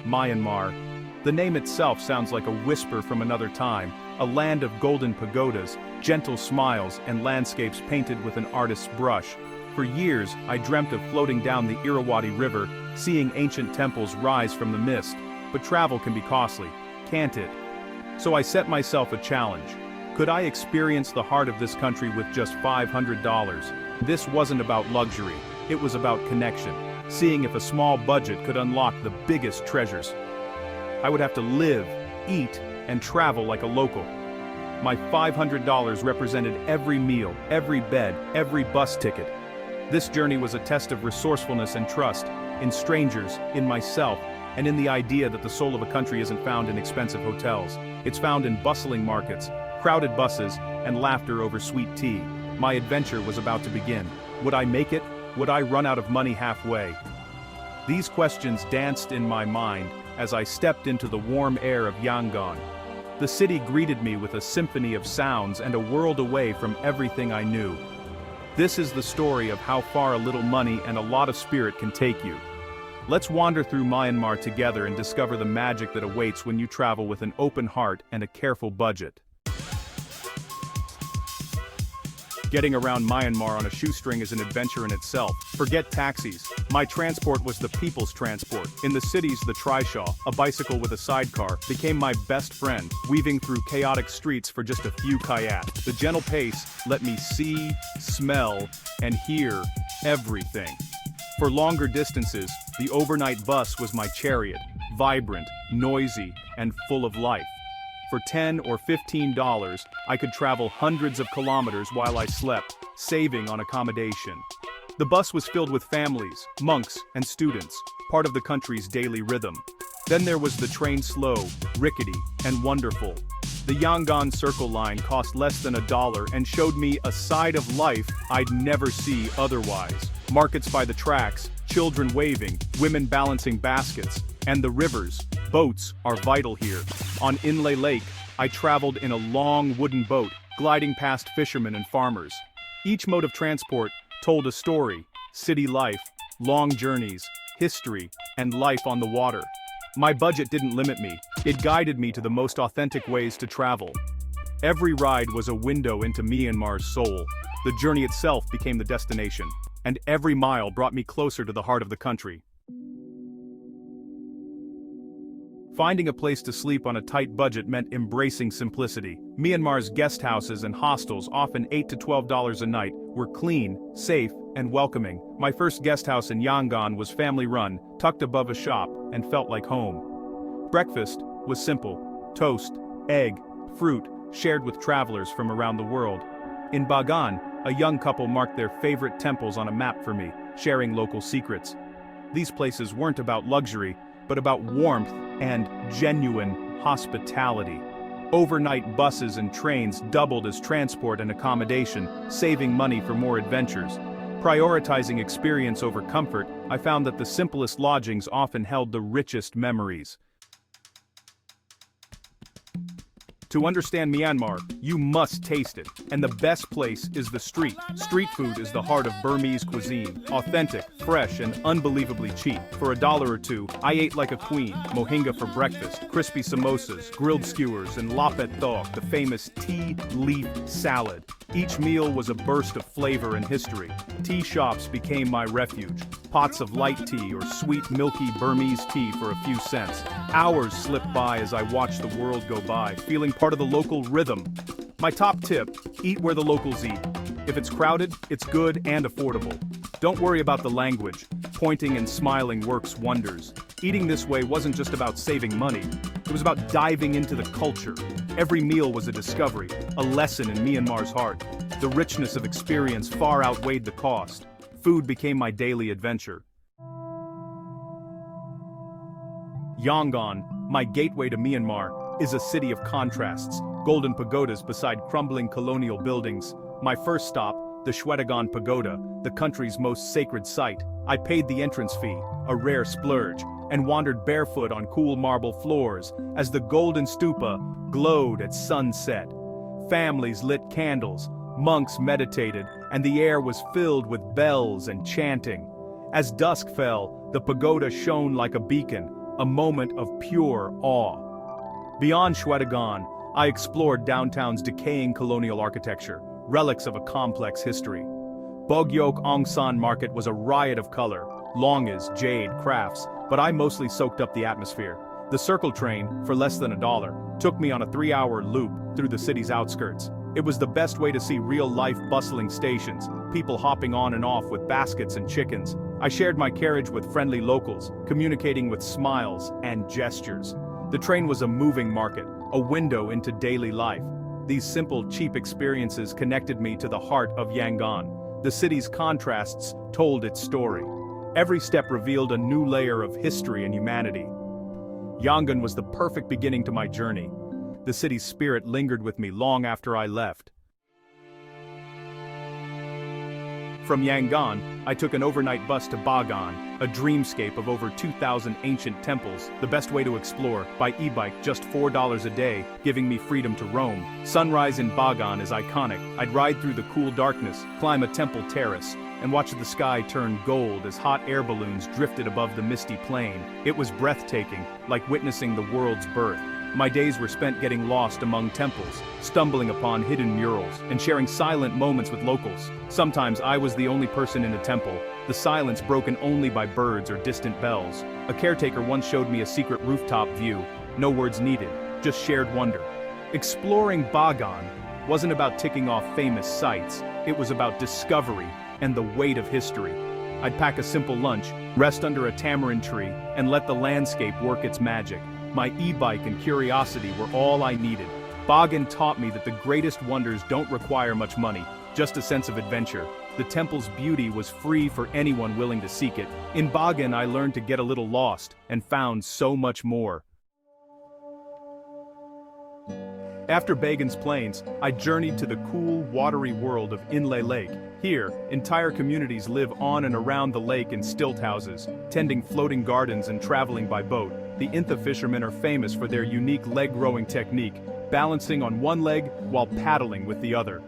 Myanmar. The name itself sounds like a whisper from another time, a land of golden pagodas, gentle smiles, and landscapes painted with an artist's brush. For years, I dreamt of floating down the Irrawaddy River, seeing ancient temples rise from the mist. But travel can be costly, can't it? So I set myself a challenge. Could I experience the heart of this country with just $500? This wasn't about luxury, it was about connection, seeing if a small budget could unlock the biggest treasures. I would have to live, eat, and travel like a local. My $500 represented every meal, every bed, every bus ticket. This journey was a test of resourcefulness and trust, in strangers, in myself, and in the idea that the soul of a country isn't found in expensive hotels. It's found in bustling markets, crowded buses, and laughter over sweet tea. My adventure was about to begin. Would I make it? Would I run out of money halfway? These questions danced in my mind as I stepped into the warm air of Yangon. The city greeted me with a symphony of sounds and a world away from everything I knew. This is the story of how far a little money and a lot of spirit can take you. Let's wander through Myanmar together and discover the magic that awaits when you travel with an open heart and a careful budget. Getting around Myanmar on a shoestring is an adventure in itself. Forget taxis. My transport was the people's transport. In the cities, the trishaw, a bicycle with a sidecar, became my best friend, weaving through chaotic streets for just a few kyats. The gentle pace let me see, smell, and hear everything. For longer distances, the overnight bus was my chariot, vibrant, noisy, and full of life. For $10 or $15, I could travel hundreds of kilometers while I slept, saving on accommodation. The bus was filled with families, monks, and students, part of the country's daily rhythm. Then there was the train, slow, rickety, and wonderful. The Yangon Circle line cost less than $1 and showed me a side of life I'd never see otherwise. Markets by the tracks, children waving, women balancing baskets, and the rivers. Boats are vital here. On Inle Lake, I traveled in a long wooden boat, gliding past fishermen and farmers. Each mode of transport told a story: city life, long journeys, history, and life on the water. My budget didn't limit me, it guided me to the most authentic ways to travel. Every ride was a window into Myanmar's soul. The journey itself became the destination, and every mile brought me closer to the heart of the country. Finding a place to sleep on a tight budget meant embracing simplicity. Myanmar's guest houses and hostels, often $8 to $12 a night, were clean, safe, and welcoming. My first guest house in Yangon was family-run, tucked above a shop, and felt like home. Breakfast was simple: toast, egg, fruit, shared with travelers from around the world. In Bagan, a young couple marked their favorite temples on a map for me, sharing local secrets. These places weren't about luxury, but about warmth and genuine hospitality. Overnight buses and trains doubled as transport and accommodation, saving money for more adventures. Prioritizing experience over comfort, I found that the simplest lodgings often held the richest memories. To understand Myanmar, you must taste it, and the best place is the street. Street food is the heart of Burmese cuisine, authentic, fresh, and unbelievably cheap. For $1 or $2, I ate like a queen: mohinga for breakfast, crispy samosas, grilled skewers, and lapet thok, the famous tea leaf salad. Each meal was a burst of flavor and history. Tea shops became my refuge. Pots of light tea or sweet, milky Burmese tea for a few cents. Hours slipped by as I watched the world go by, feeling part of the local rhythm. My top tip: eat where the locals eat. If it's crowded, it's good and affordable. Don't worry about the language. Pointing and smiling works wonders. Eating this way wasn't just about saving money. It was about diving into the culture. Every meal was a discovery, a lesson in Myanmar's heart. The richness of experience far outweighed the cost. Food became my daily adventure. Yangon, my gateway to Myanmar, is a city of contrasts. Golden pagodas beside crumbling colonial buildings. My first stop, the Shwedagon Pagoda, the country's most sacred site. I paid the entrance fee, a rare splurge, and wandered barefoot on cool marble floors as the golden stupa glowed at sunset. Families lit candles, monks meditated, and the air was filled with bells and chanting. As dusk fell, the pagoda shone like a beacon, a moment of pure awe. Beyond Shwedagon, I explored downtown's decaying colonial architecture, relics of a complex history. Bogyok Ongsan Market was a riot of color, longas, jade, crafts, but I mostly soaked up the atmosphere. The Circle train, for less than $1, took me on a 3-hour loop through the city's outskirts. It was the best way to see real-life bustling stations, people hopping on and off with baskets and chickens. I shared my carriage with friendly locals, communicating with smiles and gestures. The train was a moving market, a window into daily life. These simple, cheap experiences connected me to the heart of Yangon. The city's contrasts told its story. Every step revealed a new layer of history and humanity. Yangon was the perfect beginning to my journey. The city's spirit lingered with me long after I left. From Yangon, I took an overnight bus to Bagan, a dreamscape of over 2,000 ancient temples, the best way to explore, by e-bike just $4 a day, giving me freedom to roam. Sunrise in Bagan is iconic. I'd ride through the cool darkness, climb a temple terrace, and watch the sky turn gold as hot air balloons drifted above the misty plain. It was breathtaking, like witnessing the world's birth. My days were spent getting lost among temples, stumbling upon hidden murals, and sharing silent moments with locals. Sometimes I was the only person in a temple, the silence broken only by birds or distant bells. A caretaker once showed me a secret rooftop view, no words needed, just shared wonder. Exploring Bagan wasn't about ticking off famous sites, it was about discovery and the weight of history. I'd pack a simple lunch, rest under a tamarind tree, and let the landscape work its magic. My e-bike and curiosity were all I needed. Bagan taught me that the greatest wonders don't require much money, just a sense of adventure. The temple's beauty was free for anyone willing to seek it. In Bagan, I learned to get a little lost, and found so much more. After Bagan's plains, I journeyed to the cool, watery world of Inle Lake. Here, entire communities live on and around the lake in stilt houses, tending floating gardens and traveling by boat. The Intha fishermen are famous for their unique leg-rowing technique, balancing on one leg while paddling with the other.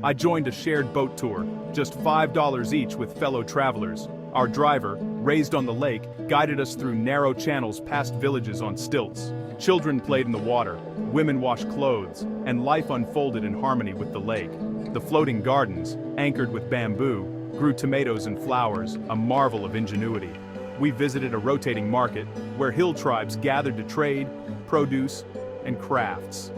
I joined a shared boat tour, just $5 each with fellow travelers. Our driver, raised on the lake, guided us through narrow channels past villages on stilts. Children played in the water, women washed clothes, and life unfolded in harmony with the lake. The floating gardens, anchored with bamboo, grew tomatoes and flowers, a marvel of ingenuity. We visited a rotating market, where hill tribes gathered to trade, produce, and crafts.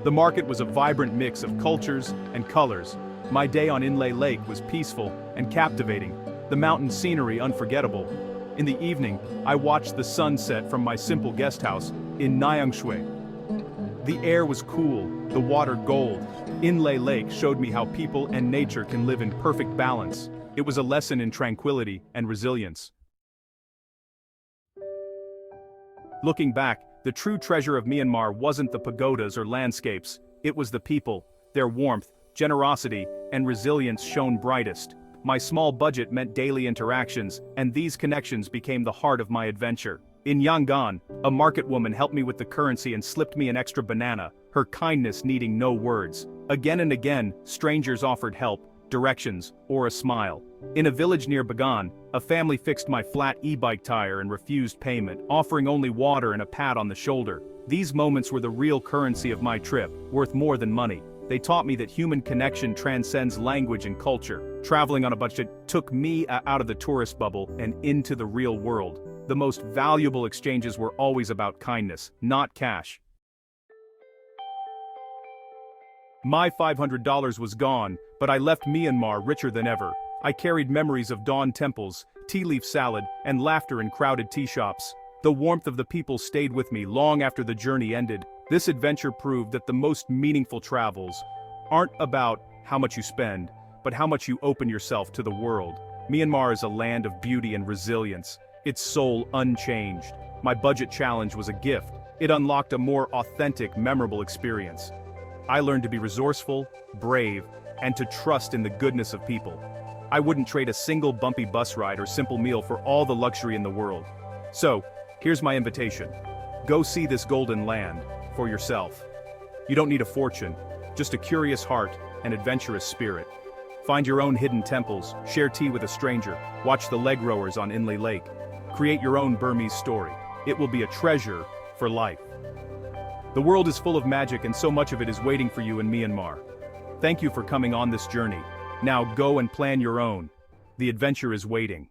The market was a vibrant mix of cultures and colors. My day on Inle Lake was peaceful and captivating, the mountain scenery unforgettable. In the evening, I watched the sunset from my simple guest house in Nyangshui. The air was cool, the water gold. Inle Lake showed me how people and nature can live in perfect balance. It was a lesson in tranquility and resilience. Looking back, the true treasure of Myanmar wasn't the pagodas or landscapes, it was the people. Their warmth, generosity, and resilience shone brightest. My small budget meant daily interactions, and these connections became the heart of my adventure. In Yangon, a market woman helped me with the currency and slipped me an extra banana, her kindness needing no words. Again and again, strangers offered help, directions, or a smile. In a village near Bagan, a family fixed my flat e-bike tire and refused payment, offering only water and a pat on the shoulder. These moments were the real currency of my trip, worth more than money. They taught me that human connection transcends language and culture. Traveling on a budget took me out of the tourist bubble and into the real world. The most valuable exchanges were always about kindness, not cash. My $500 was gone, but I left Myanmar richer than ever. I carried memories of dawn temples, tea leaf salad, and laughter in crowded tea shops. The warmth of the people stayed with me long after the journey ended. This adventure proved that the most meaningful travels aren't about how much you spend, but how much you open yourself to the world. Myanmar is a land of beauty and resilience, its soul unchanged. My budget challenge was a gift. It unlocked a more authentic, memorable experience. I learned to be resourceful, brave, and to trust in the goodness of people. I wouldn't trade a single bumpy bus ride or simple meal for all the luxury in the world. So, here's my invitation. Go see this golden land for yourself. You don't need a fortune, just a curious heart and adventurous spirit. Find your own hidden temples, share tea with a stranger, watch the leg rowers on Inle Lake. Create your own Burmese story. It will be a treasure for life. The world is full of magic and so much of it is waiting for you in Myanmar. Thank you for coming on this journey. Now go and plan your own. The adventure is waiting.